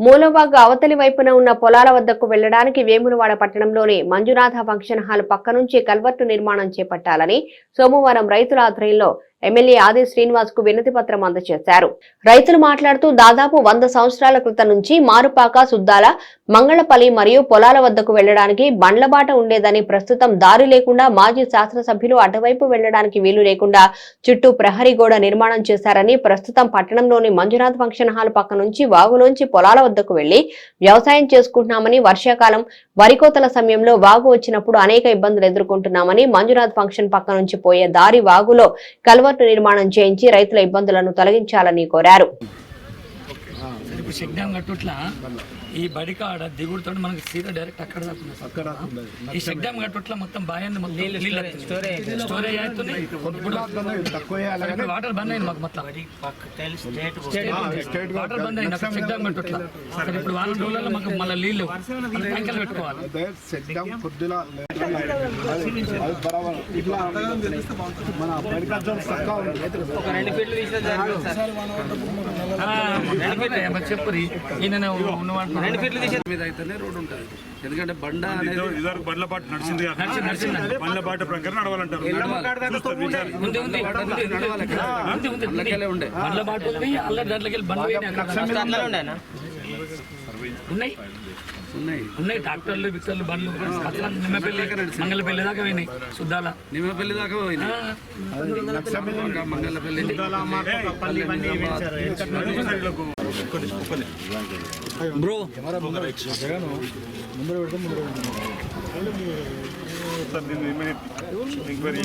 మూలవాగు అవతలి వైపున ఉన్న పొలాల వద్దకు వెళ్లడానికి వేములవాడ పట్టణంలోని మంజునాథ ఫంక్షన్ హాల్ పక్క నుంచి కల్వర్టు నిర్మాణం చేపట్టాలని సోమవారం రైతుల ఆధ్వర్యంలో ఎమ్మెల్యే ఆది శ్రీనివాస్ కు వినతి పత్రం అందజేశారు. రైతులు మాట్లాడుతూ దాదాపు 100 సంవత్సరాల క్రితం నుంచి మారుపాక, సుద్దాల, మంగళపల్లి మరియు పొలాల వద్దకు వెళ్లడానికి బండ్లబాట ఉండేదని, ప్రస్తుతం దారి లేకుండా మాజీ శాసనసభ్యులు అటువైపు వెళ్లడానికి వీలు లేకుండా చుట్టూ ప్రహరీ గోడ నిర్మాణం చేశారని, ప్రస్తుతం పట్టణంలోని మంజునాథ్ ఫంక్షన్ హాల్ పక్క నుంచి వాగులోంచి పొలాల వద్దకు వెళ్లి వ్యవసాయం చేసుకుంటున్నామని, వర్షాకాలం వరికోతల సమయంలో వాగు వచ్చినప్పుడు అనేక ఇబ్బందులు ఎదుర్కొంటున్నామని, మంజునాథ్ ఫంక్షన్ పక్క నుంచి పోయే దారి వాగులో కల్వర్టు నిర్మాణం చేయించి రైతుల ఇబ్బందులను తొలగించాలని కోరారు. ఈ బడికాడ దిగుడుతో మనకి సీదా డైరెక్ట్ అక్కడ ఈ చెక్ డ్యామ్ కట్టుట్లా మొత్తం బాగా స్టోరేజ్ అవుతుంది. వాటర్ బంద్ అయింది, మాకు మొత్తం వాటర్ బంద్ అయింది చెక్ డ్యామ్ కట్టుట్లా. ఇప్పుడు వారం రోజుల్లో మాకు మళ్ళీ నీళ్ళు ట్యాంకర్లు పెట్టుకోవాలి. చెప్పు ఈయన రోడ్ ఉంటుంది, ఎందుకంటే బండ బండ్లపాట నడిచింది, బండ్లపాట ప్రకారం నడవాలంటారు. ఉన్నాయి డాక్టర్లు, విక్టర్లు, బండ్లు నిమ్మపల్లి, మంగళపల్లి దాకా పోయినాయి. సుద్దాల నిమ్మపల్లి దాకా పోయినాయి. Mangalpalli bro enquiry